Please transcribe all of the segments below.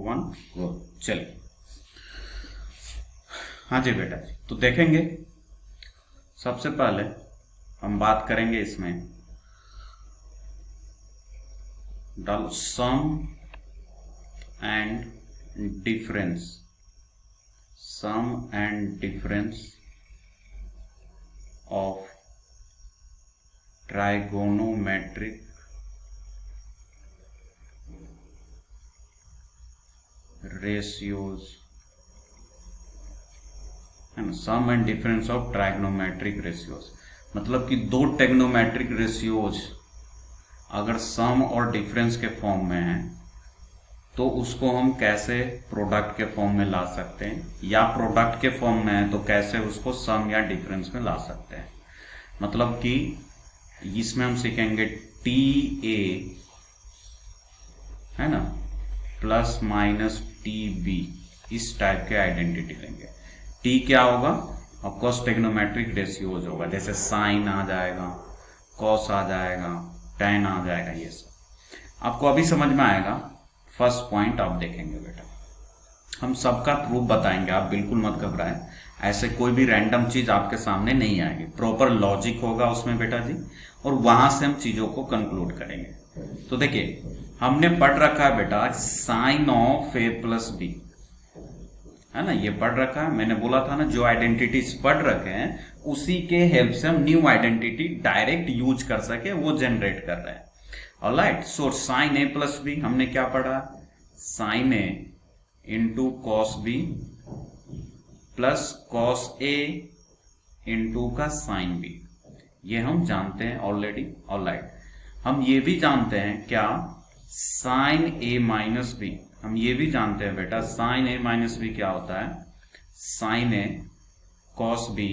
1 गो। चलिए हाँ जी बेटा जी, तो देखेंगे सबसे पहले हम बात करेंगे इसमें डालो sum and difference, sum and difference of trigonometric ratios, है ना। Sum and difference of trigonometric ratios मतलब कि दो ट्राइगोनोमेट्रिक रेशियोज अगर सम और डिफरेंस के फॉर्म में है तो उसको हम कैसे प्रोडक्ट के फॉर्म में ला सकते हैं, या प्रोडक्ट के फॉर्म में है तो कैसे उसको सम या डिफरेंस में ला सकते हैं। मतलब कि इसमें हम सीखेंगे टी ए, है ना, प्लस माइनस टी बी, इस टाइप के आइडेंटिटी लेंगे। टी क्या होगा, ऑफकोर्स ट्रिग्नोमेट्रिक रेशियोज होगा, जैसे साइन आ जाएगा, कॉस आ जाएगा, टेन आ जाएगा, ये सब आपको अभी समझ में आएगा। फर्स्ट पॉइंट आप देखेंगे बेटा, हम सबका प्रूफ बताएंगे, आप बिल्कुल मत घबराएं। ऐसे कोई भी रैंडम चीज आपके सामने नहीं आएगी, प्रॉपर लॉजिक होगा उसमें बेटा जी, और वहां से हम चीजों को कंक्लूड करेंगे। तो देखिए हमने पढ़ रखा है बेटा sine of A plus B, है ना, ये पढ़ रखा है। मैंने बोला था ना जो आइडेंटिटीज पढ़ रखे हैं उसी के हेल्प से हम न्यू आइडेंटिटी डायरेक्ट यूज कर सके वो जनरेट कर रहे हैं। Alright, so sine A plus B हमने क्या पढ़ा, sine A into cos B plus cos A into का साइन बी, ये हम जानते हैं ऑलरेडी। ऑलराइट, हम ये भी जानते हैं क्या, साइन ए माइनस बी, हम ये भी जानते हैं बेटा साइन ए माइनस बी क्या होता है, साइन ए कॉस बी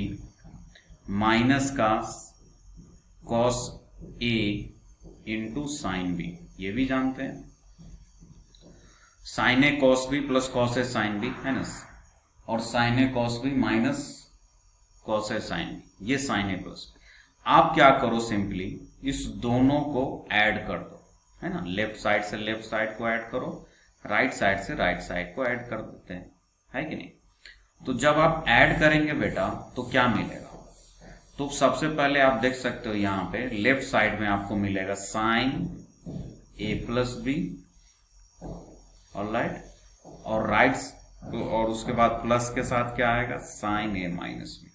माइनस का cos A into sine B, ये भी जानते हैं। साइन ए कॉस बी प्लस कॉस ए साइन बी, है ना, और sign A cos B minus cos A sign B, ये साइन ए प्लस बी। आप क्या करो, सिंपली इस दोनों को ऐड कर दो, है ना, लेफ्ट साइड से लेफ्ट साइड को ऐड करो, राइट साइड से राइट साइड को ऐड कर देते हैं, है कि नहीं। तो जब आप ऐड करेंगे बेटा तो क्या मिलेगा, तो सबसे पहले आप देख सकते हो यहां पे लेफ्ट साइड में आपको मिलेगा sign A plus B, alright, और राइट, और उसके बाद प्लस के साथ क्या आएगा, साइन ए माइनस बी,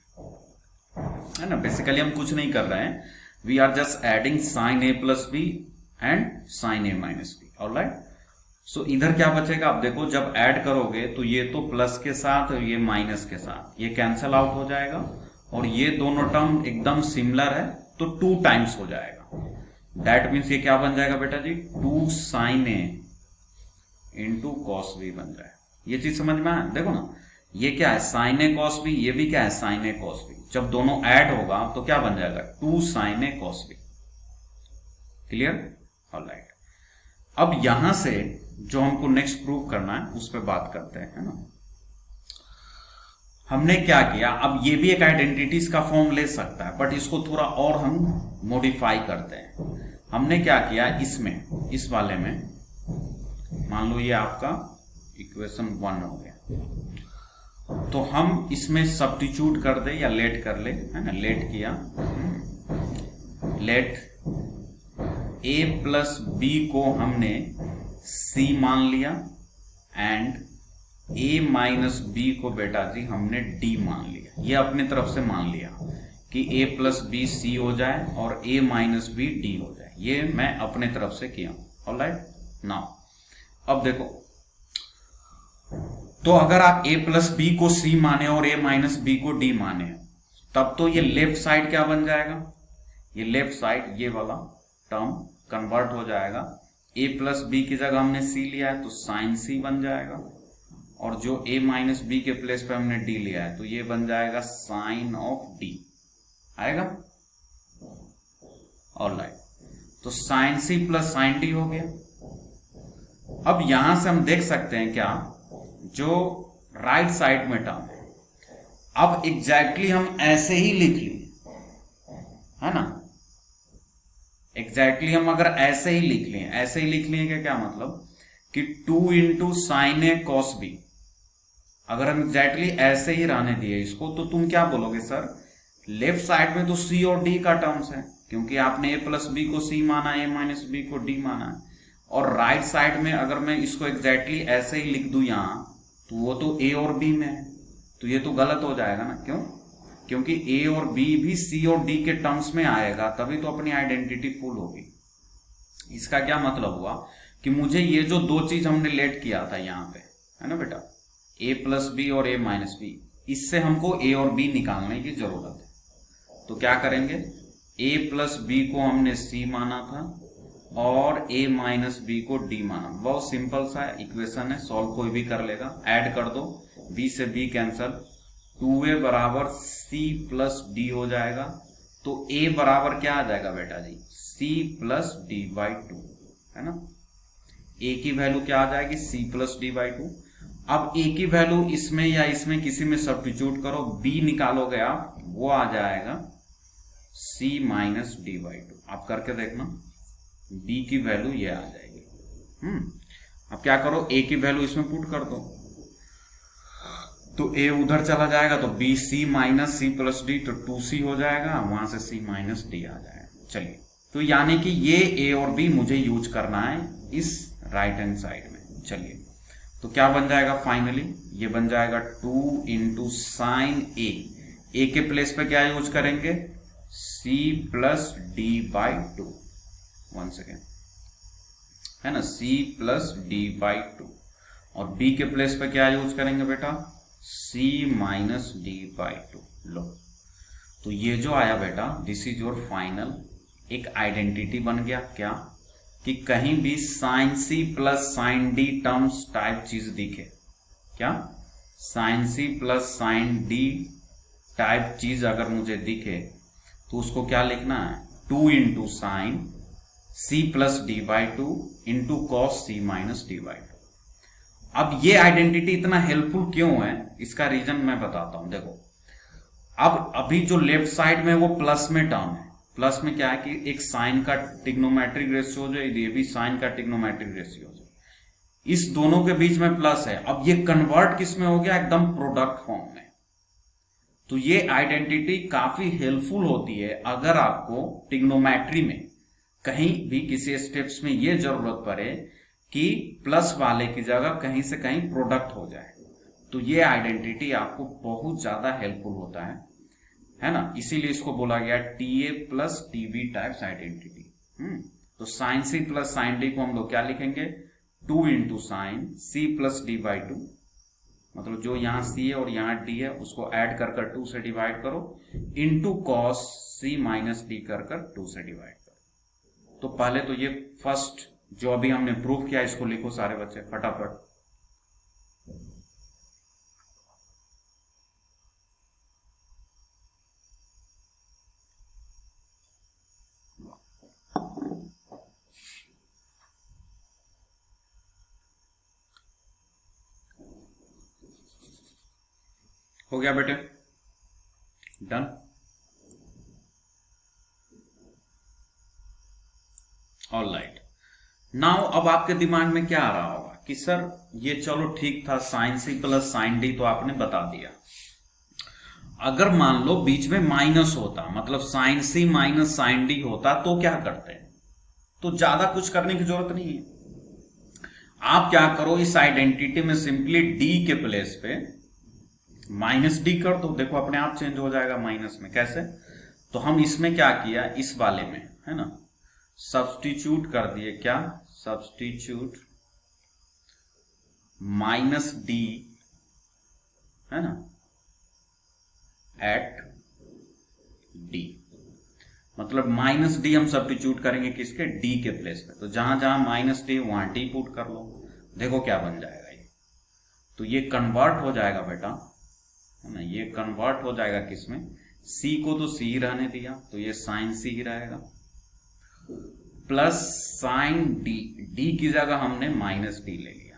है ना। बेसिकली हम कुछ नहीं कर रहे हैं, we are just adding sine A plus B and sine A minus B, alright. So इधर क्या बचेगा, आप देखो जब ऐड करोगे तो ये तो प्लस के साथ और ये माइनस के साथ ये कैंसल आउट हो जाएगा, और ये दोनों टर्म एकदम सिमिलर है तो 2 टाइम्स हो जाएगा। दैट मीन्स ये क्या बन जाएगा बेटा जी, 2 sign A into cos B बन जाए। ये चीज समझ में आया, देखो ना, ये क्या है साइन ए कॉस बी, ये भी क्या है साइन ए कॉस बी, जब दोनों ऐड होगा तो क्या बन जाएगा 2 साइन ए कॉस बी। Clear, alright. अब यहां से जो हमको नेक्स्ट प्रूव करना है उस पर बात करते हैं, है ना। हमने क्या किया, अब ये भी एक आइडेंटिटीज का फॉर्म ले सकता है बट इसको थोड़ा और हम मॉडिफाई करते हैं। हमने क्या किया, इसमें इस वाले में मान लो ये आपका इक्वेशन 1 हो गया, तो हम इसमें सब्स्टिट्यूट कर दे या लेट कर ले, है ना, लेट किया, लेट a प्लस बी को हमने c मान लिया एंड a माइनस बी को बेटा जी हमने d मान लिया। ये अपने तरफ से मान लिया कि a प्लस बी c हो जाए और a माइनस बी d हो जाए, ये मैं अपने तरफ से किया। ऑलराइट, नाउ अब देखो, तो अगर आप a प्लस बी को c माने और a माइनस बी को d माने तब तो ये लेफ्ट साइड क्या बन जाएगा, ये लेफ्ट साइड ये वाला टर्म कन्वर्ट हो जाएगा, a प्लस बी की जगह हमने c लिया है तो साइन c बन जाएगा, और जो a माइनस बी के प्लेस पे हमने d लिया है तो ये बन जाएगा साइन ऑफ d आएगा। ऑलराइट, तो sine c plus sine d हो गया। अब यहां से हम देख सकते हैं क्या, जो राइट साइड में टर्म है, अब एग्जैक्टली हम ऐसे ही लिख लिए, है ना, एग्जैक्टली हम अगर ऐसे ही लिख लिए, ऐसे ही लिख लिए क्या मतलब कि 2 इंटू साइन ए कॉस बी, अगर हम एग्जैक्टली ऐसे ही रहने दिए इसको तो तुम क्या बोलोगे सर, लेफ्ट साइड में तो सी और डी का टर्म्स है, क्योंकि आपने ए प्लस बी को सी माना, ए माइनस बी को डी माना है। और राइट साइड में अगर मैं इसको एग्जैक्टली ऐसे ही लिख दूं यहां, तो वो तो ए और बी में है, तो ये तो गलत हो जाएगा ना। क्यों? क्योंकि ए और बी भी सी और डी के टर्म्स में आएगा, तभी तो अपनी आइडेंटिटी फुल होगी। इसका क्या मतलब हुआ कि मुझे ये जो दो चीज हमने लेट किया था यहाँ पे, है ना बेटा, ए प्लस बी और ए माइनस बी, इससे हमको ए और बी निकालने की जरूरत है। तो क्या करेंगे, ए प्लस बी को हमने सी माना था और ए माइनस बी को डी माना। बहुत सिंपल सा इक्वेशन है, सॉल्व कोई भी कर लेगा। ऐड कर दो, बी से बी कैंसल, 2a बराबर सी प्लस डी हो जाएगा। तो a बराबर क्या आ जाएगा बेटा जी, c plus D by to, है ना। a की वैल्यू क्या आ जाएगी, c plus D by two. अब a की वैल्यू इसमें या इसमें किसी में सब्स्टिट्यूट करो, b निकालोगे आप, वो आ जाएगा c minus D by to. आप करके देखना, b की वैल्यू ये आ जाएगी। अब क्या करो, a की वैल्यू इसमें पुट कर दो, तो a उधर चला जाएगा तो b c minus C plus D, तो 2c हो जाएगा, वहां से c माइनस डी आ जाएगा। चलिए, तो यानी कि ये a और b मुझे यूज करना है इस राइट हैंड साइड में। चलिए, तो क्या बन जाएगा फाइनली, ये बन जाएगा 2 इंटू साइन ए के प्लेस पे क्या यूज करेंगे, c plus D by two, one second, है ना, c plus D by two. और b के प्लेस पे क्या यूज करेंगे बेटा, c minus D by two. लो, तो ये जो आया बेटा, दिस इज योर फाइनल, एक आइडेंटिटी बन गया। क्या कि कहीं भी sine C plus sine D terms type चीज दिखे, क्या sine C plus sine D type चीज अगर मुझे दिखे तो उसको क्या लिखना है, 2 into sine C plus D by two into cos C minus D by two. अब ये आइडेंटिटी इतना हेल्पफुल क्यों है, इसका रीजन मैं बताता हूं। देखो, अब अभी जो लेफ्ट साइड में वो प्लस में टर्म है, प्लस में क्या है कि एक साइन का ट्रिग्नोमेट्रिक रेशियो हो जाए, ये भी साइन का ट्रिग्नोमेट्रिक रेशियो हो जाए, इस दोनों के बीच में प्लस है। अब ये कन्वर्ट किस में हो गया, एकदम प्रोडक्ट फॉर्म में। तो ये आइडेंटिटी काफी हेल्पफुल होती है अगर आपको ट्रिग्नोमेट्री में कहीं भी किसी स्टेप्स में ये जरूरत पड़े कि प्लस वाले की जगह कहीं से कहीं प्रोडक्ट हो जाए, तो ये आइडेंटिटी आपको बहुत ज्यादा हेल्पफुल होता है ना। इसीलिए इसको बोला गया T A plus T B types identity. तो sine C plus sine D को हम लोग क्या लिखेंगे, 2 into sine C plus D by two, मतलब जो यहां सी है और यहां डी है उसको ऐड कर 2 से डिवाइड करो, into cos C minus D कर 2 से डिवाइड करो। तो पहले तो ये फर्स्ट जो अभी हमने प्रूफ किया इसको लिखो सारे बच्चे फटाफट। हो गया बेटे, डन। ऑलराइट, नाउ अब आपके दिमाग में क्या आ रहा होगा कि सर ये चलो ठीक था, sine C plus sine D तो आपने बता दिया, अगर मान लो बीच में माइनस होता, मतलब sign C minus sine D होता, तो क्या करते हैं। तो ज्यादा कुछ करने की जरूरत नहीं है, आप क्या करो, इस आइडेंटिटी में सिंपली डी के प्लेस पे माइनस डी कर दो, देखो अपने आप चेंज हो जाएगा माइनस में। कैसे, तो हम इसमें क्या किया, इस वाले में है ना, सब्स्टिट्यूट कर दिए, क्या सब्स्टिट्यूट माइनस डी, है ना, एट डी, मतलब माइनस डी हम सब्स्टिट्यूट करेंगे किसके, डी के प्लेस पे। तो जहां जहां माइनस डी वहां डी पुट कर लो, देखो क्या बन जाएगा ये। तो ये कन्वर्ट हो जाएगा बेटा, है ना, ये कन्वर्ट हो जाएगा किसमें, सी को तो सी रहने दिया, तो ये साइन सी ही रहेगा, प्लस साइन डी, डी की जगह हमने माइनस डी ले लिया,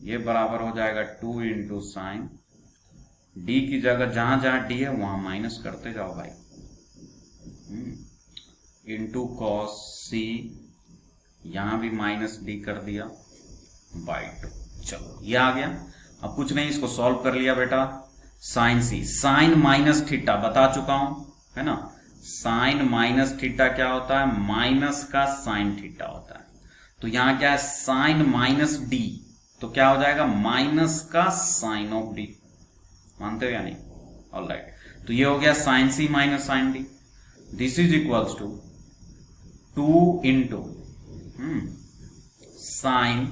ये बराबर हो जाएगा 2 इंटू साइन, डी की जगह जहां जहां डी है वहां माइनस करते जाओ भाई, इंटू कॉस सी, यहां भी माइनस डी कर दिया, बाई 2। चलो ये आ गया। अब कुछ नहीं, इसको सॉल्व कर लिया बेटा। साइन सी, साइन माइनस थीटा बता चुका हूं, है ना। साइन माइनस थीटा क्या होता है, माइनस का साइन थीटा होता है। तो यहां क्या है, साइन माइनस डी, तो क्या हो जाएगा, माइनस का साइन ऑफ डी। मानते हो या नहीं? ऑलराइट, तो ये हो गया sine C minus sine D. This is equals to 2 into sine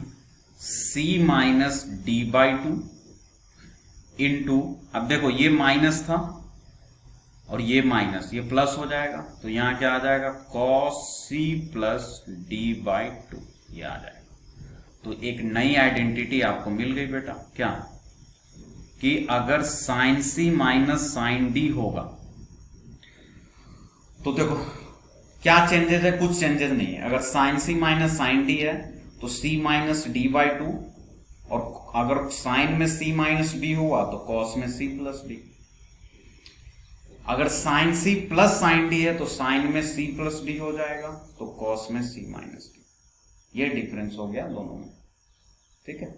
C minus D by 2 into, अब देखो ये माइनस था और ये माइनस, ये प्लस हो जाएगा, तो यहां क्या आ जाएगा, cos C plus D by 2, ये आ जाएगा। तो एक नई आइडेंटिटी आपको मिल गई बेटा, क्या, कि अगर sine C minus sine D होगा तो देखो क्या चेंजेस है, कुछ चेंजेस नहीं है। अगर sine C minus sine D है तो सी माइनस डी बाई 2, और अगर साइन में सी माइनस डी हुआ तो कॉस में सी प्लस डी। अगर sine C plus sine D है तो साइन में सी प्लस डी हो जाएगा, तो कॉस में सी माइनस डी। ये डिफरेंस हो गया दोनों में, ठीक है।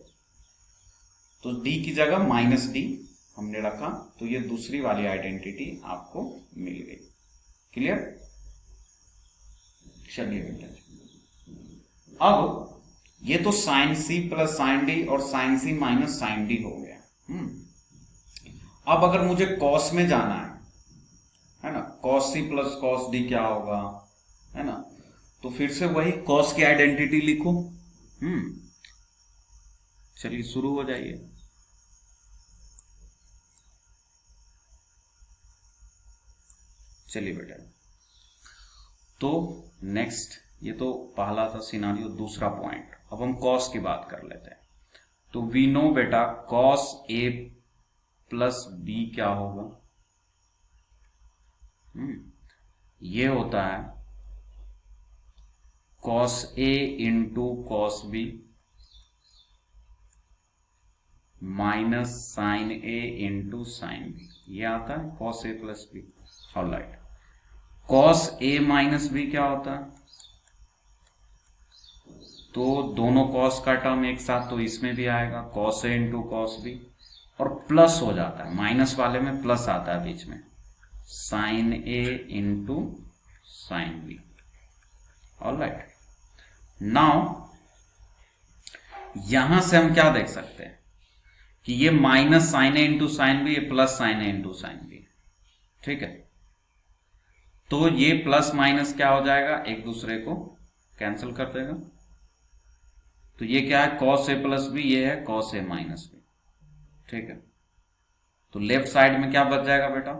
तो डी की जगह माइनस डी हमने रखा, तो ये दूसरी वाली आइडेंटिटी आपको मिल गई। क्लियर? चलिए बेटा, अब ये तो sine C plus sine D और sine C minus sine D हो गया। अब अगर मुझे कॉस में जाना है ना, cos C plus cos D क्या होगा, है ना, तो फिर से वही कॉस की आइडेंटिटी लिखो। चलिए शुरू हो जाइए। चलिए बेटा, तो नेक्स्ट, ये तो पहला था सिनारियो। दूसरा पॉइंट, अब हम कॉस की बात कर लेते हैं। तो वी नो बेटा कॉस ए प्लस बी क्या होगा, ये होता है cos A into cos B minus sine A into sine B, ये आता है cos A plus B. Alright, cos A minus B क्या होता है, तो दोनों कॉस का टर्म एक साथ, तो इसमें भी आएगा cos A into cos B, और प्लस हो जाता है, माइनस वाले में प्लस आता है बीच में, sine A into sine B. Alright, now यहां से हम क्या देख सकते हैं कि ये minus sine A into sine B, ये plus sine A into sine B, ठीक है। तो ये प्लस माइनस क्या हो जाएगा, एक दूसरे को कैंसिल कर देगा। तो ये क्या है, कॉस ए प्लस बी, ये है कॉस ए माइनस बी, ठीक है। तो लेफ्ट साइड में क्या बच जाएगा बेटा,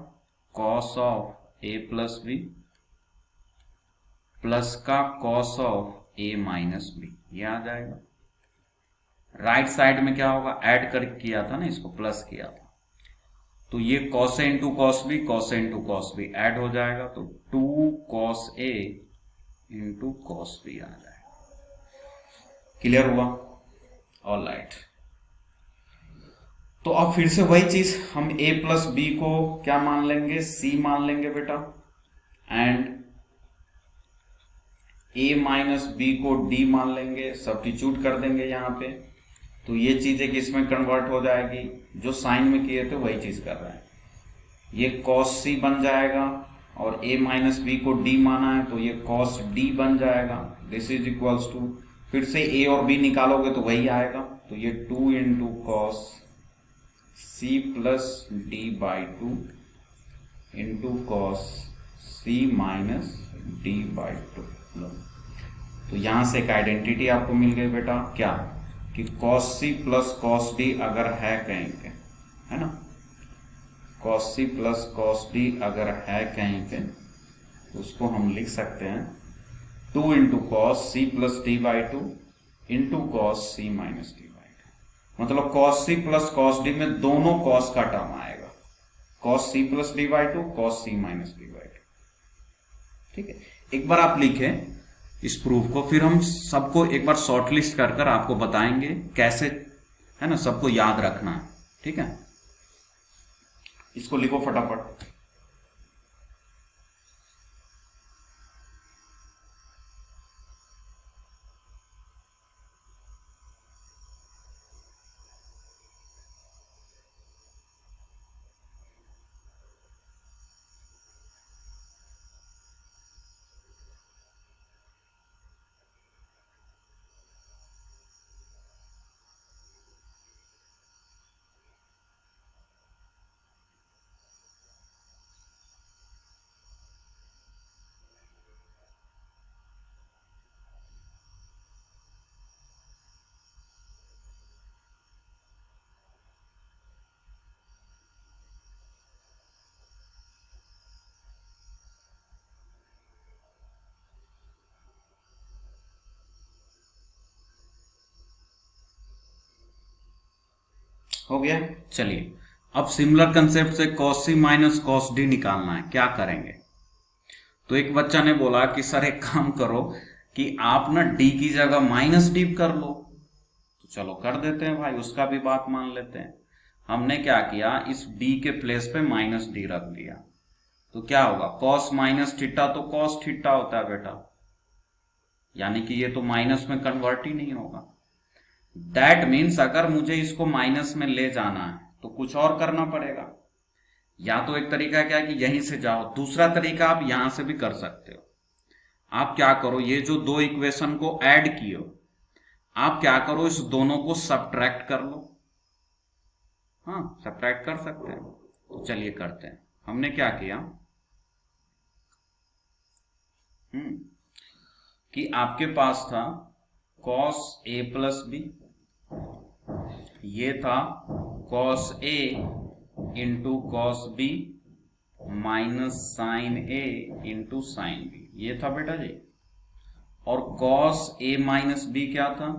cos of A plus B plus का cos of A minus B, ये आ जाएगा। राइट साइड में क्या होगा, ऐड कर किया था ना, इसको प्लस किया था, तो ये cos A into cos B, cos A into cos B Ed हो जाएगा, तो 2 cos A into cos B आ जाएगा। क्लियर हुआ? ऑलराइट, तो अब फिर से वही चीज, हम a प्लस बी को क्या मान लेंगे, c मान लेंगे बेटा, एंड a माइनस बी को d मान लेंगे, सब्स्टिट्यूट कर देंगे यहाँ पे, तो ये चीज एक इसमें कन्वर्ट हो जाएगी, जो साइन में किए थे वही चीज कर रहे हैं। ये cos c बन जाएगा, और a माइनस बी को d माना है तो ये cos d बन जाएगा। दिस इज इक्वल्स टू, फिर से a और b निकालोगे तो वही आएगा, तो ये 2 into cos C plus D by 2 into cos C minus D by 2। तो यहां से एक आइडेंटिटी आपको मिल गई बेटा, क्या, कि cos C plus cos D अगर है कहीं पे, है ना, cos C plus cos D अगर है कहीं पे, तो उसको हम लिख सकते हैं 2 into cos C plus D by 2 into cos C minus D by 2। मतलब cos C plus cos D में दोनों कॉस का टर्म आएगा, cos C plus D by 2, cos C minus D by 2, ठीक है। एक बार आप लिखें इस प्रूफ को, फिर हम सबको एक बार शॉर्ट लिस्ट कर कर आपको बताएंगे कैसे, है ना, सबको याद रखना है, ठीक है। इसको लिखो फटाफट। हो गया। चलिए अब सिमिलर कंसेप्ट से cos c minus cos d निकालना है, क्या करेंगे? तो एक बच्चा ने बोला कि सर एक काम करो कि आप ना d की जगह माइनस डी कर लो। तो चलो कर देते हैं भाई, उसका भी बात मान लेते हैं। हमने क्या किया, इस d के प्लेस पे माइनस डी रख दिया। तो क्या होगा, cos माइनस थीटा तो cos थीटा होता है बेटा, यानी कि ये तो माइनस में कन्वर्ट ही नहीं होगा। दैट मीन्स अगर मुझे इसको माइनस में ले जाना है तो कुछ और करना पड़ेगा। या तो एक तरीका क्या है कि यहीं से जाओ, दूसरा तरीका आप यहां से भी कर सकते हो। आप क्या करो, ये जो दो इक्वेशन को ऐड किए हो, आप क्या करो, इस दोनों को सब्ट्रैक्ट कर लो। हाँ, सब्ट्रैक्ट कर सकते हैं। तो चलिए करते हैं। हमने क्या किया कि आपके पास था cos a प्लस बी, ये था cos a into cos b minus sine a into sine b, ये था बेटा जी। और cos a माइनस b क्या था,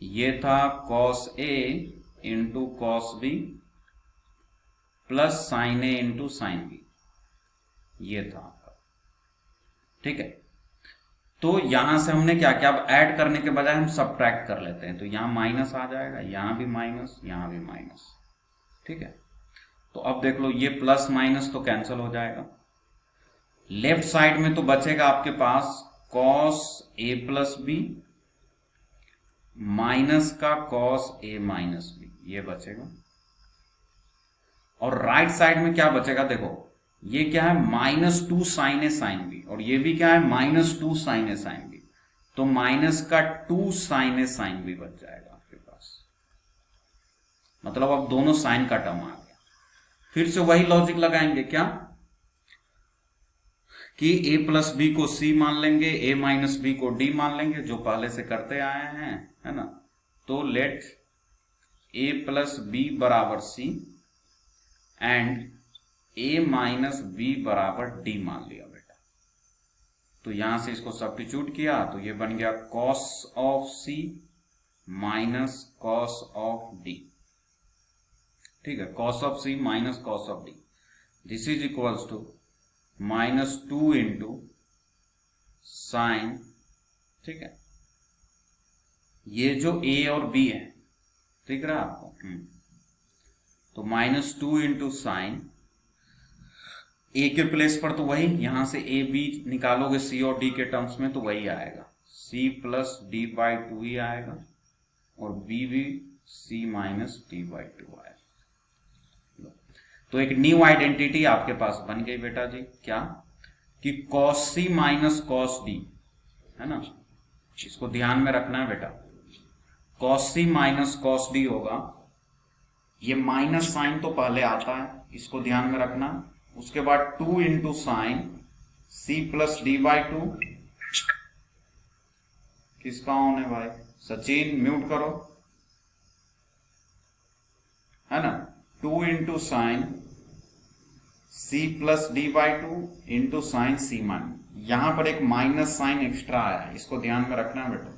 ये था cos a into cos b plus sign a into sine b, ये था आपका। ठीक है, तो यहां से हमने क्या किया, अब ऐड करने के बजाय हम सब्ट्रैक्ट कर लेते हैं। तो यहां माइनस आ जाएगा, यहां भी माइनस, यहां भी माइनस। ठीक है, तो अब देख लो ये प्लस माइनस तो कैंसिल हो जाएगा। लेफ्ट साइड में तो बचेगा आपके पास cos a plus B minus का cos a माइनस बी, ये बचेगा। और राइट साइड में क्या बचेगा, देखो ये क्या है, -2 साइन ए साइन बी, और ये भी क्या है, -2 साइन ए साइन बी। तो माइनस का 2 साइन ए साइन बी बच जाएगा आपके पास। मतलब अब दोनों साइन का टर्म आ गया। फिर से वही लॉजिक लगाएंगे क्या, कि a प्लस बी को c मान लेंगे, a माइनस बी को d मान लेंगे, जो पहले से करते आए हैं, है ना। तो लेट a प्लस बी बराबर c and a minus B बराबर d मान लिया बेटा। तो यहां से इसको सब्स्टिट्यूट किया तो ये बन गया cos of c minus cos of d। ठीक है, cos of c minus cos of d, this is equals to -2 into sine. ठीक है, ये जो a और b है, ठीक रहा आपको, तो -2 इंटू साइन, a के प्लेस पर तो वही, यहां से a b निकालोगे c और d के टर्म्स में तो वही आएगा, c plus D by two ही आएगा, और b भी c minus D by two आएगा। तो एक न्यू आइडेंटिटी आपके पास बन गई बेटा जी, क्या, कि cos c minus cos d, है ना। इसको ध्यान में रखना है बेटा, cos c minus cos d होगा, ये माइनस साइन तो पहले आता है, इसको ध्यान में रखना। उसके बाद 2 into sign c plus D by to, किसका ऑन है भाई, सचिन म्यूट करो, है ना। 2 into sign c plus D by two into sine c मान, यहां पर एक माइनस साइन एक्स्ट्रा आया, इसको ध्यान में रखना है बेटा।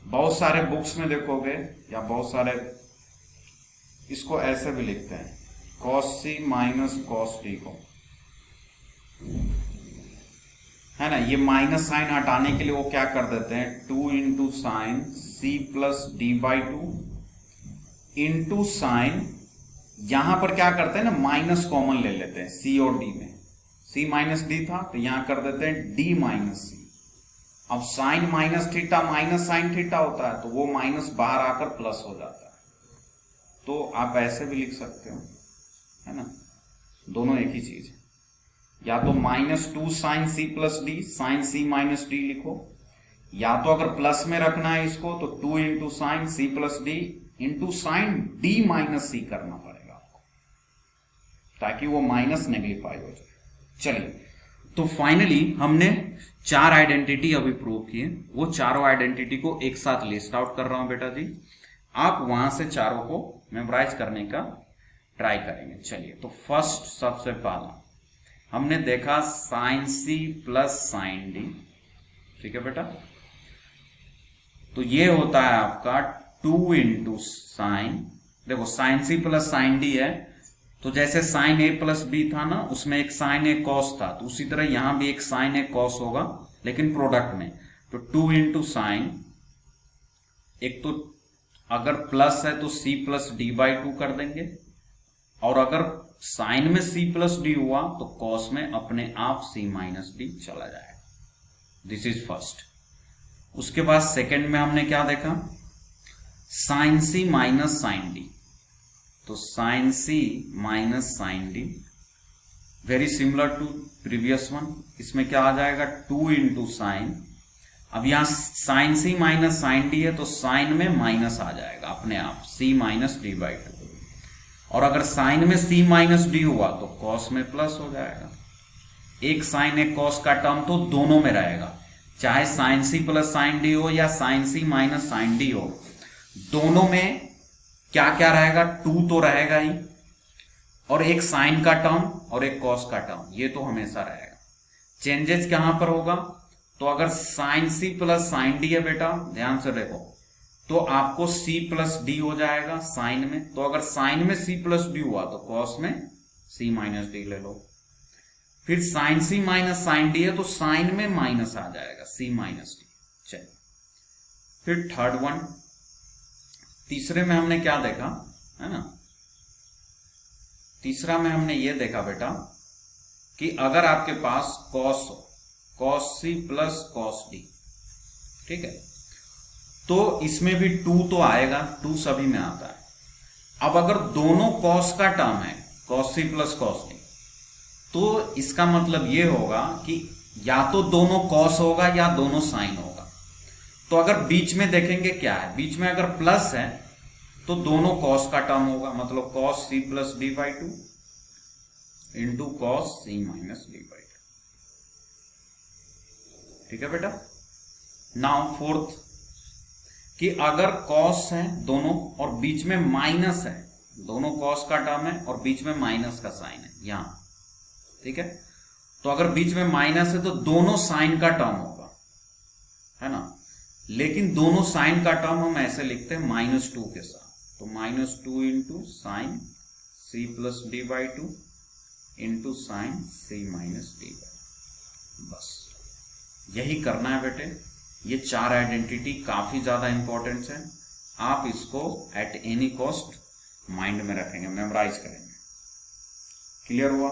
बहुत सारे बुक्स में देखोगे, या बहुत सारे इसको ऐसे भी लिखते हैं, cos c minus cos d को, है ना। ये माइनस साइन हटाने के लिए वो क्या कर देते हैं, 2 into sign c plus D by two into sine, यहां पर क्या करते हैं ना, माइनस कॉमन ले लेते हैं c और d में, c माइनस d था तो यहां कर देते हैं d माइनस c। अब sine minus theta minus sine theta होता है, तो वो माइनस बाहर आकर प्लस हो जाता है। तो आप ऐसे भी लिख सकते हो, है ना, दोनों एक ही चीज है। या तो -2 sine c plus D, sine c minus D लिखो, या तो अगर प्लस में रखना है इसको तो 2 into sign c plus D into sine d minus c करना पड़ेगा आपको, ताकि वो माइनस नेगलिफाई हो जाए। चलिए, तो फाइनली हमने 4 आइडेंटिटी अभी प्रूव किए, वो चारों आइडेंटिटी को एक साथ लिस्ट आउट कर रहा हूं बेटा जी, आप वहां से चारों को मेमोराइज करने का ट्राई करेंगे। चलिए, तो फर्स्ट सबसे पहला हमने देखा sine c plus sine d, ठीक है बेटा। तो ये होता है आपका 2 इंटू साइन, देखो sine C plus sine D है, तो जैसे साइन ए प्लस बी था ना, उसमें एक साइन ए कॉस था, तो उसी तरह यहां भी एक साइन ए कॉस होगा लेकिन प्रोडक्ट में। तो 2 इंटू साइन, एक तो अगर प्लस है तो सी प्लस डी बाई 2 कर देंगे, और अगर साइन में सी प्लस डी हुआ तो कॉस में अपने आप सी माइनस डी चला जाएगा। This is first. उसके बाद सेकंड में हमने क्या देखा, sine C minus sine D, तो sine C minus sine D very similar to previous one. इसमें क्या आ जाएगा 2 इंटू साइन, अब यहां sine C minus sine D है तो साइन में माइनस आ जाएगा अपने आप, सी माइनस डी बाई 2, और अगर साइन में सी माइनस डी हुआ तो कॉस में प्लस हो जाएगा। एक साइन एक कॉस का टर्म तो दोनों में रहेगा, चाहे sine C plus sine D हो या sine C minus sine D हो, दोनों में क्या क्या रहेगा, 2 तो रहेगा ही, और एक साइन का टर्म और एक कॉस का टर्म, ये तो हमेशा रहेगा। चेंजेस कहां पर होगा, तो अगर sine C plus sine D है बेटा, ध्यान से देखो, तो आपको सी प्लस डी हो जाएगा साइन में, तो अगर साइन में सी प्लस डी हुआ तो कॉस में सी माइनस डी ले लो। फिर sign C minus sine D है तो साइन में माइनस आ जाएगा, सी माइनस डी। चलिए फिर थर्ड वन, तीसरे में हमने क्या देखा है ना, तीसरा में हमने ये देखा बेटा कि अगर आपके पास कॉस हो, cos C plus cos D, ठीक है, तो इसमें भी 2 तो आएगा, 2 सभी में आता है। अब अगर दोनों कॉस का टर्म है, cos C plus cos D, तो इसका मतलब ये होगा कि या तो दोनों कॉस होगा या दोनों साइन होगा। तो अगर बीच में देखेंगे क्या है, बीच में अगर प्लस है तो दोनों कॉस का टर्म होगा, मतलब cos C plus D by 2 into cos C minus D by 2, ठीक है बेटा। नाउ फोर्थ, कि अगर कॉस है दोनों और बीच में माइनस है, दोनों कॉस का टर्म है और बीच में माइनस का साइन है यहां, ठीक है, तो अगर बीच में माइनस है तो दोनों साइन का टर्म होगा, है ना, लेकिन दोनों साइन का टर्म हम ऐसे लिखते हैं -2 के साथ, तो -2 into sine C plus D by 2 into sine C minus D by, बस यही करना है बेटे। ये 4 आइडेंटिटी काफी ज्यादा इंपॉर्टेंट है, आप इसको एट एनी कॉस्ट माइंड में रखेंगे, मेमोराइज करेंगे। क्लियर हुआ?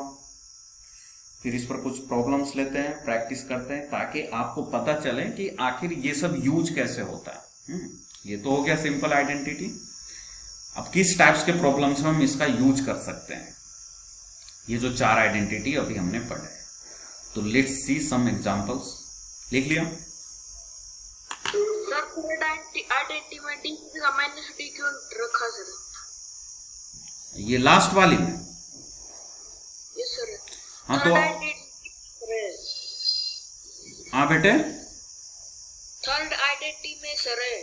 फिर इस पर कुछ प्रॉब्लम्स लेते हैं, प्रैक्टिस करते हैं, ताकि आपको पता चले कि आखिर ये सब यूज कैसे होता है। ये तो हो गया सिंपल आइडेंटिटी। अब किस टाइप्स के प्रॉब्लम्स में हम इसका यूज कर सकते हैं, ये जो 4 आइडेंटिटी अभी हमने पढ़े, तो लेट्स सी सम एग्जांपल्स। लिख लिया? आइडेंटिटी में डी का माइनस डी क्यों रखा सर? ये लास्ट वाली में? Yes sir. हाँ तो हाँ बेटे, थर्ड आइडेंटिटी में सर है।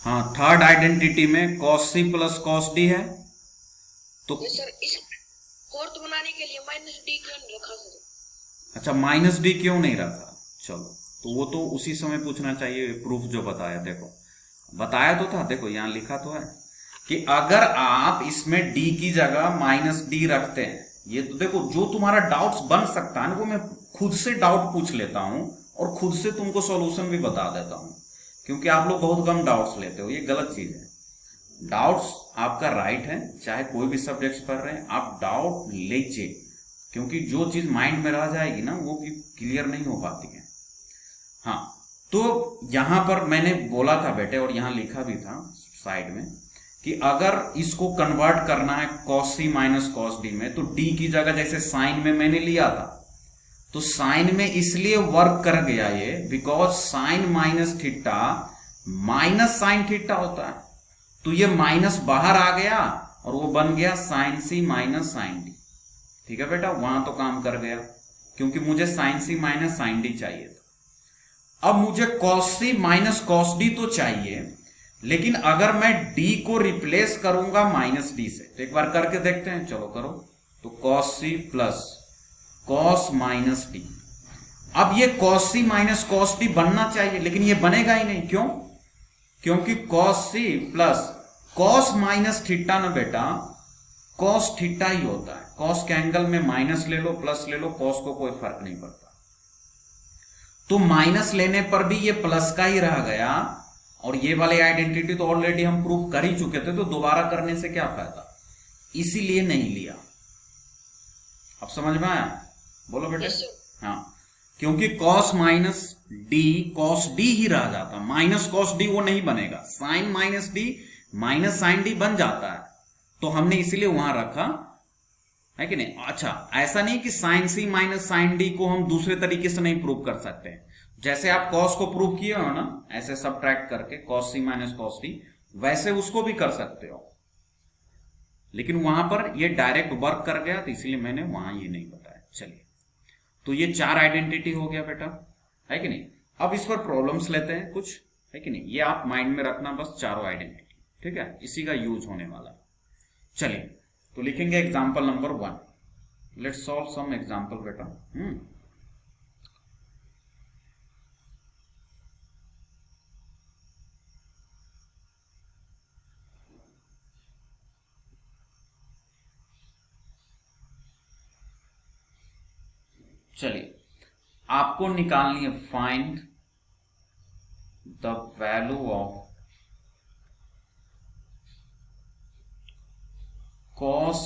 हाँ, थर्ड आइडेंटिटी में cos c plus cos d है, तो यस सर। इस फोर्थ बनाने के लिए माइनस डी क्यों नहीं रखा सर? अच्छा, माइनस डी क्यों नहीं रखा? चलो, तो वो तो उसी समय पूछना चाहिए, प्रूफ जो बताया, देखो बताया तो था, देखो यहां लिखा तो है कि अगर आप इसमें d की जगह माइनस डी रखते हैं, ये तो देखो जो तुम्हारा डाउट्स बन सकता है ना, वो मैं खुद से डाउट पूछ लेता हूं और खुद से तुमको सॉल्यूशन भी बता देता हूं, क्योंकि आप लोग बहुत कम डाउट्स लेते हो, ये गलत चीज है। डाउट्स आपका राइट है, चाहे कोई भी सब्जेक्ट्स पढ़ रहे हैं, आप डाउट लीजिए, क्योंकि जो चीज माइंड में रह जाएगी ना, वो भी क्लियर नहीं हो पाती है। हाँ, तो यहां पर मैंने बोला था बेटे, और यहां लिखा भी था साइड में, कि अगर इसको कन्वर्ट करना है cos c minus cos d में, तो d की जगह जैसे साइन में मैंने लिया था, तो साइन में इसलिए वर्क कर गया ये, because sign minus theta minus sine theta होता है, तो ये माइनस बाहर आ गया और वो बन गया sine C minus sine D. ठीक है बेटा, वहां तो काम कर गया, क्योंकि मुझे sign C minus sine D चाहिए था। अब मुझे cos c minus cos d तो चाहिए, लेकिन अगर मैं d को रिप्लेस करूंगा माइनस d से, तो एक बार करके देखते हैं, चलो करो। तो cos c plus cos minus d, अब ये cos c minus cos d बनना चाहिए, लेकिन ये बनेगा ही नहीं। क्यों? क्योंकि cos c plus cos minus theta ना बेटा cos थीटा ही होता है। cos के एंगल में माइनस ले लो प्लस ले लो, cos को कोई फर्क नहीं पड़ता। तो माइनस लेने पर भी ये प्लस का ही रह गया, और ये वाली आइडेंटिटी तो ऑलरेडी हम प्रूव कर ही चुके थे, तो दोबारा करने से क्या फायदा, इसीलिए नहीं लिया। अब समझ में आया? बोलो बेटे। Yes, sir. हाँ, क्योंकि cos minus D cos D ही रह जाता, माइनस cos डी वो नहीं बनेगा, sine minus D minus sine D बन जाता है, तो हमने इसीलिए वहां रखा है कि नहीं। अच्छा, ऐसा नहीं कि sign C minus sine D को हम दूसरे तरीके से नहीं प्रूव कर सकते हैं। जैसे आप cos को प्रूव किए हो ना, ऐसे सबट्रैक्ट करके cos सी माइनस cos डी, वैसे उसको भी कर सकते हो, लेकिन वहां पर ये डायरेक्ट वर्क कर गया, तो इसीलिए मैंने वहां ये नहीं बताया। चलिए, तो ये 4 आइडेंटिटी हो गया बेटा, है कि नहीं। अब इस पर प्रॉब्लम्स लेते हैं कुछ, है कि नहीं। ये आप माइंड में रखना बस, चारों आइडेंटिटी, ठीक है, इसी का यूज होने वाला है। चलिए, तो लिखेंगे example number 1। Let's solve some example बेटा। चलिए, आपको निकालनी है find the value of cos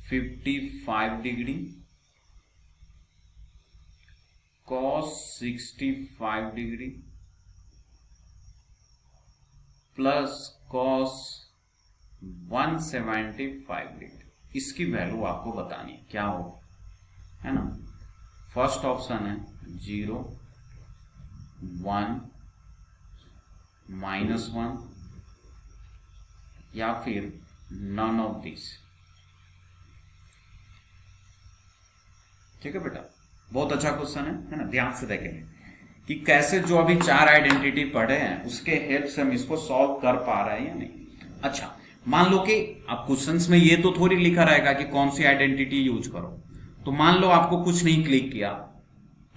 55 degree, cos 65 degree plus cos 175 degree. इसकी वैल्यू आपको बतानी है क्या हो, है ना। फर्स्ट ऑप्शन है 0, 1, -1 या फिर नन ऑफ दिस। ठीक है बेटा, बहुत अच्छा क्वेश्चन है ना। ध्यान से देखेंगे कि कैसे जो अभी 4 आइडेंटिटी पढ़े हैं उसके हेल्प से हम इसको सॉल्व कर पा रहे हैं या नहीं। अच्छा, मान लो कि अब क्वेश्चंस में ये तो थोड़ी लिखा रहेगा कि कौन सी आइडेंटिटी यूज करो, तो मान लो आपको कुछ नहीं क्लिक किया,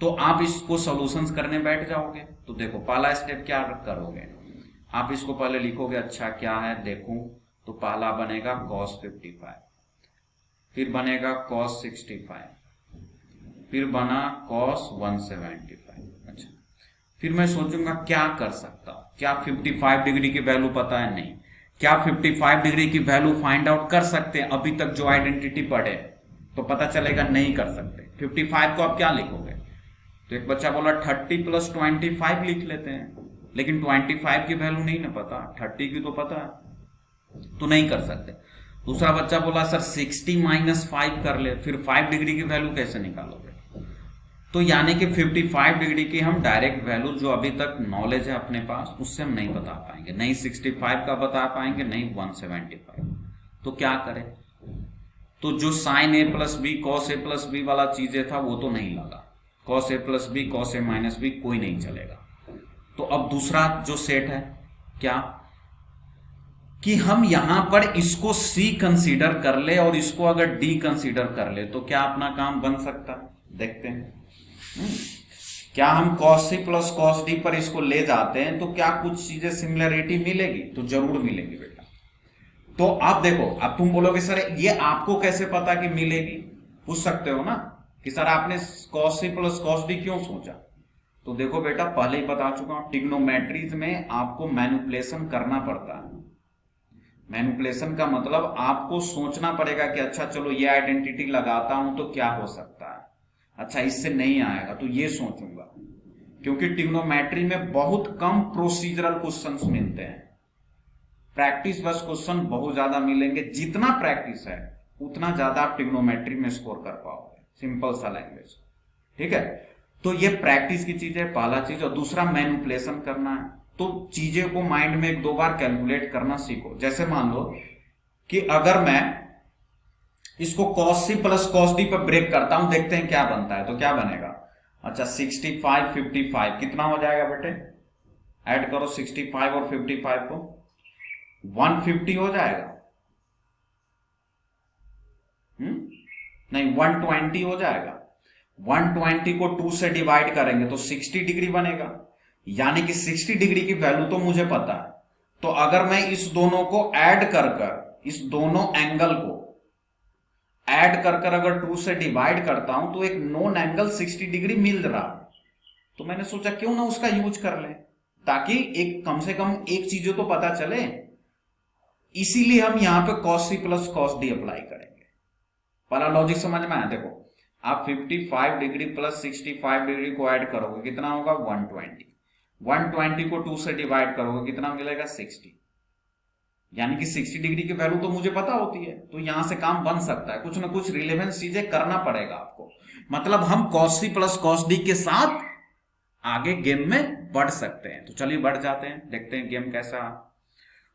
तो आप इसको सॉल्यूशंस करने बैठ जाओगे। तो देखो, पहला स्टेप क्या करोगे, आप इसको पहले लिखोगे, अच्छा क्या है देखूं, तो पहला बनेगा cos 55, फिर बनेगा cos 65, फिर बना cos 175। अच्छा, फिर मैं सोचूंगा क्या कर सकता हूं, क्या 55 डिग्री की वैल्यू पता है, नहीं। क्या 55 डिग्री की वैल्यू फाइंड आउट कर सकते हैं अभी तक जो आइडेंटिटी पढ़े, तो पता चलेगा नहीं कर सकते। 55 को आप क्या लिखोगे, तो एक बच्चा बोला 30 + 25 लिख लेते हैं, लेकिन 25 की वैल्यू नहीं ना पता, 30 की तो पता है, तो नहीं कर सकते। दूसरा बच्चा बोला सर 60 - 5 कर ले, फिर 5 डिग्री की वैल्यू कैसे निकालोगे। तो यानी कि 55 डिग्री की हम डायरेक्ट वैल्यू जो अभी तक नॉलेज है अपने पास उससे हम नहीं बता पाएंगे, नहीं 65 का बता पाएंगे, नहीं 175। तो क्या करें, तो जो sin a + b cos a + b वाला चीजें था वो तो नहीं लगा, cos a + b cos a - b कोई नहीं चलेगा। तो अब दूसरा जो सेट है क्या, कि हम यहां पर इसको C कंसीडर कर ले और इसको अगर D कंसीडर कर ले, तो क्या अपना काम बन सकता है, देखते हैं। क्या हम cos C + cos D पर इसको ले जाते हैं, तो क्या कुछ चीजें सिमिलरिटी मिलेगी, तो जरूर मिलेगी बेटा। तो आप देखो, अब तुम बोलोगे सर ये आपको कैसे पता कि मिलेगी, पूछ सकते हो ना कि सर आपने cos C + cos D क्यों सोचा। तो देखो बेटा, पहले ही बता चुका हूं, ट्रिग्नोमेट्रीज में आपको मैनिपुलेशन करना पड़ता है। मैनिपुलेशन का मतलब आपको सोचना पड़ेगा कि अच्छा चलो ये आइडेंटिटी लगाता हूं तो क्या हो सकता है, अच्छा इससे नहीं आएगा तो ये सोचूंगा, क्योंकि ट्रिग्नोमेट्री में बहुत कम प्रोसीजरल क्वेश्चंस मिलते हैं। प्रैक्टिस बस क्वेश्चन बहुत ज्यादा मिलेंगे, जितना प्रैक्टिस है उतना ज्यादा आप ट्रिग्नोमेट्री में स्कोर कर पाओगे, सिंपल सा लैंग्वेज। ठीक है, तो ये प्रैक्टिस की चीज है, पहला चीज। और दूसरा मैनिपुलेशन करना है, तो चीजें को माइंड में 1-2 बार कैलकुलेट करना सीखो। जैसे मान लो कि अगर मैं इसको cos C + cos D पर ब्रेक करता हूं, देखते हैं क्या बनता है, तो क्या बनेगा, अच्छा 65 55 कितना हो जाएगा बेटे, ऐड करो 65 और 55 को, 150 हो जाएगा, नहीं 120 हो जाएगा। 120 को 2 से डिवाइड करेंगे तो 60 डिग्री बनेगा, यानी कि 60 डिग्री की वैल्यू तो मुझे पता है, तो अगर मैं इस दोनों को ऐड कर कर इस दोनों एंगल को ऐड कर कर अगर 2 से डिवाइड करता हूं तो एक नोन एंगल 60 डिग्री मिल रहा है। तो मैंने सोचा क्यों ना उसका यूज कर लें, ताकि एक कम से कम एक चीजों तो पता चले। इसीलिए हम यहां पे cos c plus cos d apply करेंगे। पहला लॉजिक समझ में आया? देखो, आप 55 डिग्री प्लस 65 डिग्री को ऐड करोगे कितना होगा? 120। 120 को 2 से डिवाइड करोगे कितना मिलेगा? 60। यानी कि 60 डिग्री की वैल्यू तो मुझे पता होती है, तो यहां से काम बन सकता है। कुछ ना कुछ रिलेवेंस चीजें करना पड़ेगा आपको। मतलब हम cos c plus cos d के साथ आगे गेम में बढ़ सकते हैं। तो चलिए बढ़ जाते हैं, देखते हैं गेम कैसा।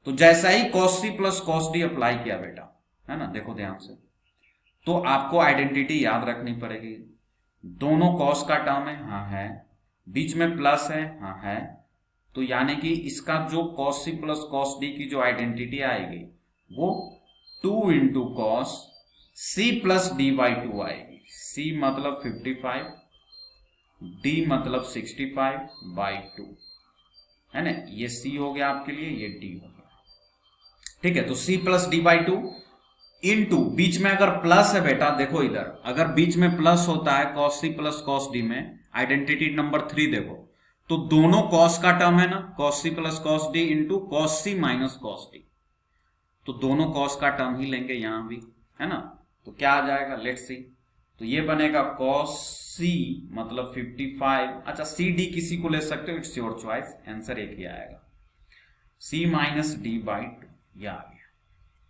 तो जैसा ही cos c plus cos d apply किया बेटा, है ना, देखो ध्यान से, तो आपको आइडेंटिटी याद रखनी पड़ेगी। दोनों cos का टर्म है, हाँ है, बीच में प्लस है, हाँ है, तो यानी कि इसका जो cos c plus cos d की जो आइडेंटिटी आएगी वो 2 into cos c plus d by 2 आएगी। c मतलब 55, d मतलब 65 बाई 2, है ना, ये c हो गया आपके लिए, ये d हो गया। ठीक है, तो c plus d by 2 into, बीच में अगर प्लस है बेटा, देखो इधर अगर बीच में प्लस होता है cos c plus cos d में, आइडेंटिटी नंबर 3 देखो, तो दोनों cos का टर्म है ना, cos c plus cos d into cos c minus cos d, तो दोनों cos का टर्म ही लेंगे यहां भी, है ना। तो क्या आ जाएगा, लेट्स सी। तो ये बनेगा cos c मतलब 55, अच्छा c d किसी को ले सकते हो, इट्स योर चॉइस, आंसर एक ही आएगा, c माइनस d बाई 2, ये आ गया।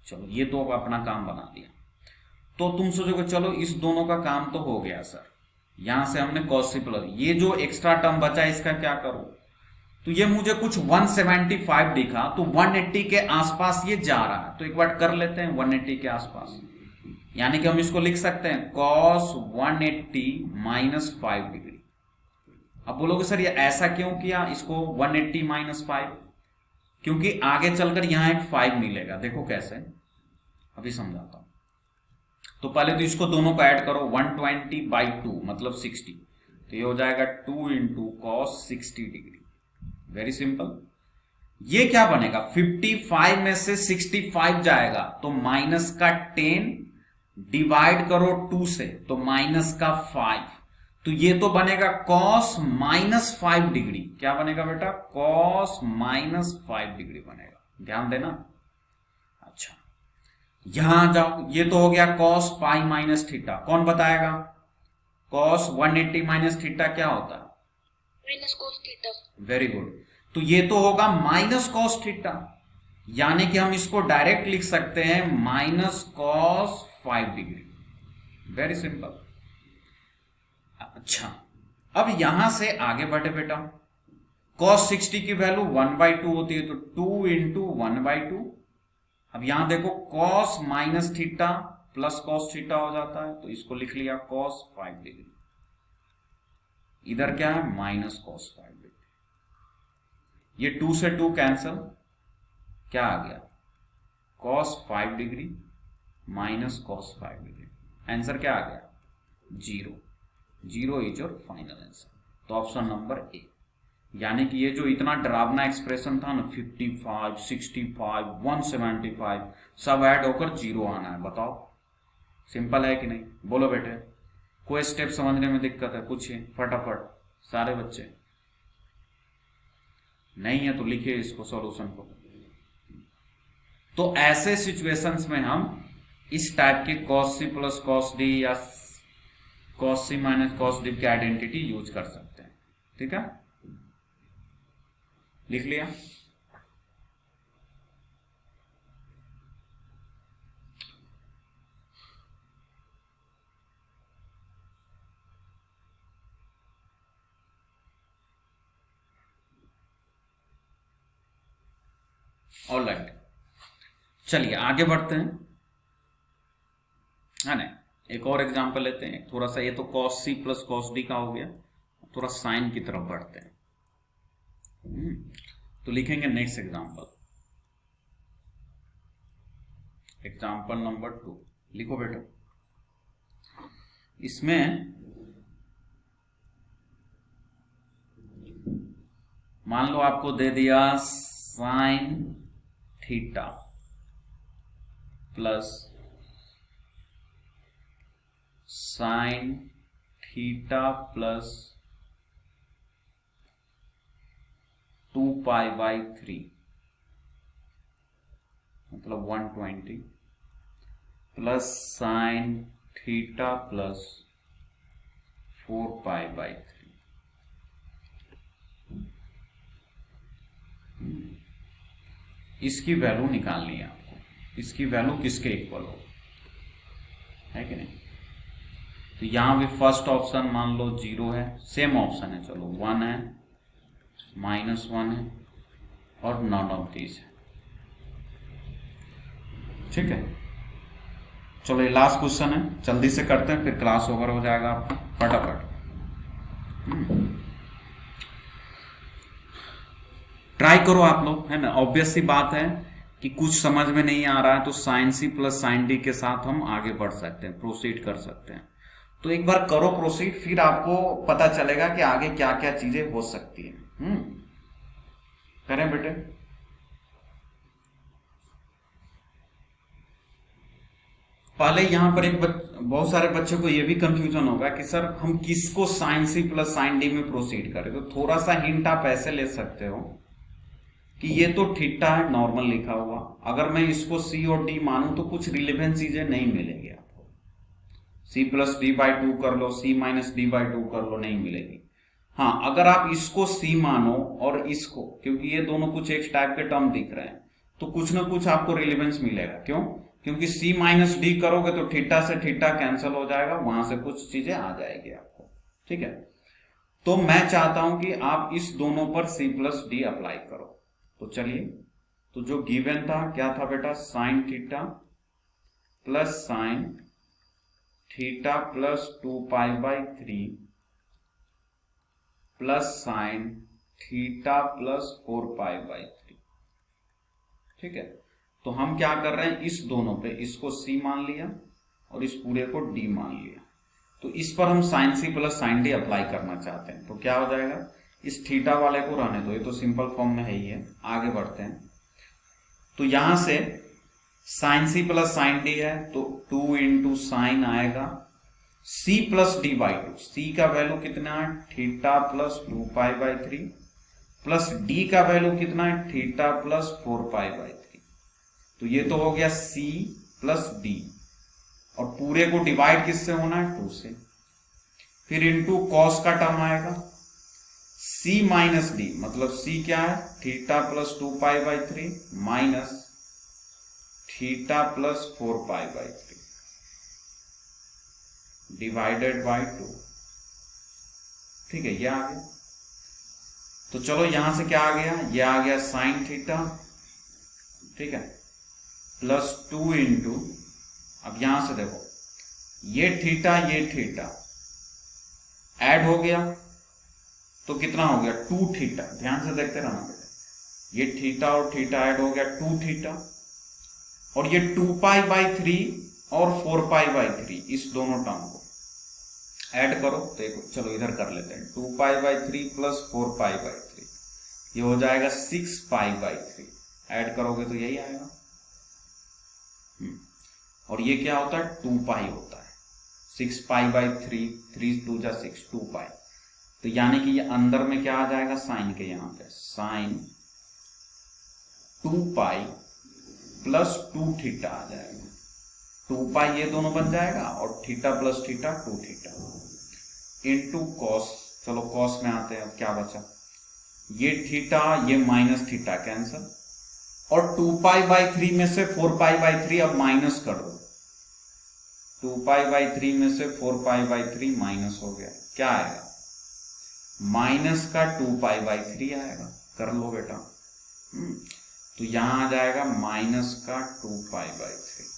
चलो ये तो अपना काम बना दिया। तो तुम सोचोगे चलो इस दोनों का काम तो हो गया सर, यहां से हमने cos c प्लस, ये जो एक्स्ट्रा टर्म बचा इसका क्या करूं? तो ये मुझे कुछ 175 दिखा, तो 180 के आसपास ये जा रहा है, तो एक बार कर लेते हैं 180 के आसपास। यानी कि हम इसको लिख सकते हैं cos 180 माइनस 5 डिग्री। अब बोलोगे सर ये ऐसा क्यों किया इसको 180 माइनस 5? क्योंकि आगे चलकर यहां एक 5 मिलेगा, देखो कैसे, अभी समझाता हूं। तो पहले तो इसको दोनों को ऐड करो, 120 बाई 2 मतलब 60, तो ये हो जाएगा 2 into cos 60 degree. Very simple. ये क्या बनेगा, 55 में से 65 जाएगा तो माइनस का 10 डिवाइड करो 2 से, तो माइनस का 5, तो ये तो बनेगा cos माइनस 5 डिग्री। क्या बनेगा बेटा, cos माइनस 5 डिग्री बनेगा, ध्यान देना। अच्छा यहां जाओ, ये तो हो गया cos पाई माइनस थीटा, कौन बताएगा? cos 180 माइनस थीटा क्या होता है? Minus cos theta. Very good. तो ये तो होगा माइनस cos थीटा, यानी कि हम इसको डायरेक्ट लिख सकते हैं minus cos 5 degree. Very simple. अच्छा अब यहां से आगे बढ़े बेटा, cos 60 की वैल्यू 1/2 होती है, तो 2 इंटू 1/2। अब यहां देखो cos minus theta plus cos theta हो जाता है, तो इसको लिख लिया cos 5 डिग्री। इधर क्या है, माइनस cos 5 डिग्री। ये 2 से 2 कैंसल, क्या आ गया, cos 5 degree minus cos 5 degree. Answer क्या आ गया, 0। 0 इज योर फाइनल आंसर। तो ऑप्शन नंबर ए, यानी कि ये जो इतना डरावना एक्सप्रेशन था ना, 55, 65, 175 सब ऐड होकर 0 आना है। बताओ सिंपल है कि नहीं? बोलो बेटे, कोई स्टेप समझने में दिक्कत है? पूछिए फटाफट सारे बच्चे। नहीं है तो लिखिए इसको, सॉल्यूशन को। तो ऐसे सिचुएशंस में हम इस टाइप के cos c plus cos d या cos c minus cos d की आइडेंटिटी यूज कर सकते हैं। ठीक है, लिख लिया। ऑलराइट, चलिए आगे बढ़ते हैं, है ना। एक और एग्जांपल लेते हैं थोड़ा सा। ये तो cos c plus cos d का हो गया, थोड़ा साइन की तरफ बढ़ते हैं। तो लिखेंगे नेक्स्ट एग्जांपल, एग्जांपल नंबर 2 लिखो बेटा। इसमें मान लो आपको दे दिया sine theta plus sine theta plus 2π/3 मतलब 120 प्लस साइन थीटा प्लस 4π/3। इसकी वैल्यू निकालनी है आपको, इसकी वैल्यू किसके इक्वल हो, है कि नहीं। तो यहां भी फर्स्ट ऑप्शन मान लो 0 है, सेम ऑप्शन है, चलो 1 है, -1 है और नॉन ऑफ दीज है, ठीक है। चलो ये लास्ट क्वेश्चन है, जल्दी से करते हैं फिर क्लास ओवर हो जाएगा आपका फटाफट। ट्राई करो आप लोग, है ना। ऑब्वियस सी बात है कि कुछ समझ में नहीं आ रहा है तो sine C plus sine D के साथ हम आगे बढ़ सकते हैं, प्रोसीड कर सकते हैं। तो एक बार करो प्रोसीड, फिर आपको पता चलेगा कि आगे क्या क्या चीजें हो सकती हैं। करें बेटे। पहले यहां पर बहुत सारे बच्चों को यह भी कंफ्यूजन होगा कि सर हम किसको sine C plus sine D में प्रोसीड करें। तो थोड़ा सा हिंट आप ऐसे ले सकते हो कि ये तो थीटा है नॉर्मल लिखा हुआ, अगर मैं इसको सी और डी मानूं तो कुछ रिलेवेंट चीजें नहीं मिलेगी आपको। सी प्लस डी बाई 2 कर लो, सी माइनस डी बाई 2 कर लो, नहीं मिलेगी। हाँ, अगर आप इसको सी मानो और इसको, क्योंकि ये दोनों कुछ एक टाइप के टर्म दिख रहे हैं, तो कुछ ना कुछ आपको रिलेवेंस मिलेगा। क्यों? क्योंकि सी माइनस डी करोगे तो थीटा से थीटा कैंसिल हो जाएगा, वहां से कुछ चीजें आ जाएगी आपको, ठीक है। तो मैं चाहता हूं कि आप इस दोनों पर सी प्लस डी अप्लाई करो। तो चलिए, तो जो गिवन था क्या था बेटा, sine theta plus sine theta plus 2π/3 plus sine theta plus 4π/3, ठीक है। तो हम क्या कर रहे हैं, इस दोनों पे इसको सी मान लिया और इस पूरे को डी मान लिया। तो इस पर हम sine C plus sine D apply करना चाहते हैं। तो क्या हो जाएगा, इस थीटा वाले को रहने दो, ये तो सिंपल फॉर्म में है ही है। आगे बढ़ते हैं, तो यहां से sine C plus sine D है तो 2 इंटू साइन आएगा C plus D by 2। C का वैल्यू कितना है, थीटा प्लस 2π/3 प्लस डी का वैल्यू कितना है, थीटा प्लस 4π/3। तो ये तो हो गया सी प्लस डी, और पूरे को डिवाइड किससे होना है, 2 से। फिर इंटू कॉस का टर्म आएगा सी माइनस डी, मतलब सी क्या है, theta plus 2π/3 minus theta plus 4π/3 divided by 2, ठीक है। ये आ गया। तो चलो यहां से क्या आ गया, ये आ गया साइन थीटा, ठीक है, प्लस 2 इंटू, अब यहां से देखो ये थीटा ऐड हो गया तो कितना हो गया, 2 थीटा। ध्यान से देखते रहना बेटा, ये थीटा और थीटा ऐड हो गया 2 थीटा, और ये 2π/3 और 4π/3 इस दोनों टर्म को ऐड करो। देखो चलो इधर कर लेते हैं, 2π/3 प्लस 4π/3 ये हो जाएगा 6π/3। ऐड करोगे तो यही आएगा। और ये क्या होता है, 2π होता है, 6π/3, 3 2 जा 6, 2π। तो यानी कि ये अंदर में क्या आ जाएगा, साइन के यहां पे साइन 2π प्लस 2 थीटा आ जाएगा। 2π ये दोनों बन जाएगा और theta plus theta 2 theta into cos. चलो कॉस में आते हैं, अब क्या बचा, ये थीटा ये माइनस थीटा कैंसिल, और 2π/3 में से 4π/3 अब माइनस कर दो। 2π/3 में से 4π/3 माइनस हो गया, क्या आएगा, माइनस का 2π/3 आएगा। कर लो बेटा। तो यहां आ जाएगा माइनस का 2π/3,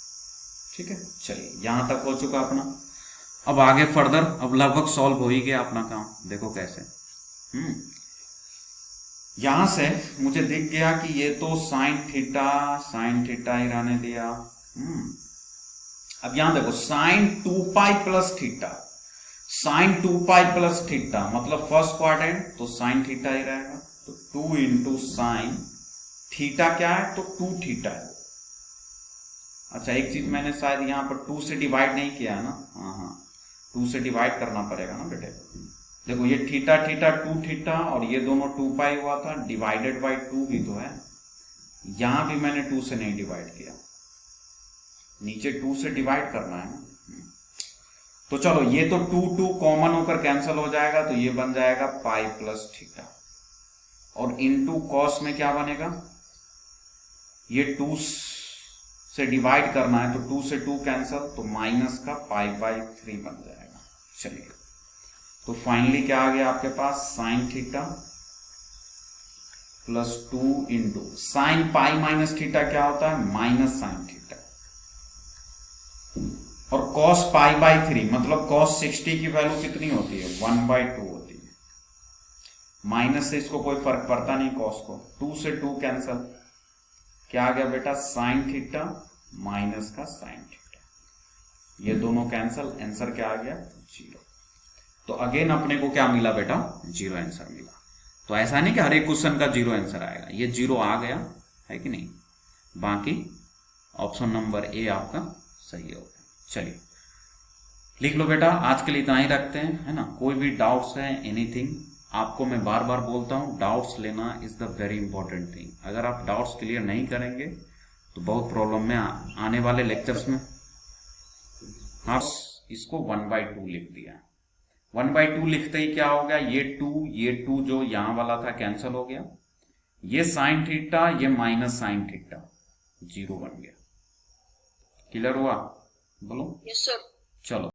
ठीक है। चलिए यहां तक हो चुका अपना। अब आगे फर्दर, अब लगभग सॉल्व हो ही गया अपना काम। देखो कैसे, यहां से मुझे दिख गया कि ये तो साइन थीटा ही रहने दिया। अब यहां देखो sine 2π plus theta, sine 2π plus theta मतलब फर्स्ट क्वाड्रेंट, तो साइन थीटा ही रहेगा। तो 2 इंटू साइन थीटा क्या है, तो 2 थीटा है। अच्छा एक चीज मैंने शायद यहाँ पर 2 से डिवाइड नहीं किया है ना, हाँ 2 से डिवाइड करना पड़ेगा ना बेटे। देखो ये थीटा थीटा 2 थीटा और ये दोनों 2 पाई हुआ था, डिवाइडेड बाई 2 भी तो है। यहां भी मैंने 2 से नहीं डिवाइड किया, नीचे 2 से डिवाइड करना है ना। तो चलो ये तो 2 कॉमन होकर कैंसिल हो जाएगा, तो ये बन जाएगा पाई प्लस थीटा, और इनटू कॉस में क्या बनेगा, ये 2 से डिवाइड करना है तो 2 से 2 कैंसिल, तो माइनस का पाई बाई 3 बन जाएगा। चलिए तो फाइनली क्या आ गया आपके पास, sine theta plus 2 into sine pi minus theta क्या होता है, माइनस साइन थीटा, और कॉस पाई बाई 3 मतलब कॉस 60 की वैल्यू कितनी होती है, 1/2 होती है। माइनस से इसको कोई फर्क पड़ता नहीं कॉस को, 2 से 2 कैंसिल, क्या आ गया बेटा, साइन थीटा माइनस का साइन थीटा, ये दोनों कैंसिल, आंसर क्या आ गया, 0। तो अगेन अपने को क्या मिला बेटा, 0 आंसर मिला। तो ऐसा नहीं कि हर एक क्वेश्चन का 0 आंसर आएगा, ये 0 आ गया है कि नहीं, बाकी ऑप्शन नंबर ए आपका सही हो गया। चलिए लिख लो बेटा, आज के लिए इतना ही रखते हैं, है ना। कोई भी डाउट्स है, एनीथिंग, आपको मैं बार बार बोलता हूँ डाउट्स लेना is the very important thing. अगर आप डाउट्स क्लियर नहीं करेंगे तो बहुत प्रॉब्लम में आने वाले लेक्चर्स में। हाँ इसको 1/2 लिख दिया, 1/2 लिखते ही क्या हो गया, ये 2 जो यहां वाला था कैंसिल हो गया, ये साइन थीटा ये माइनस साइन थीटा 0 बन गया। क्लियर हुआ, बोलो। Yes sir. चलो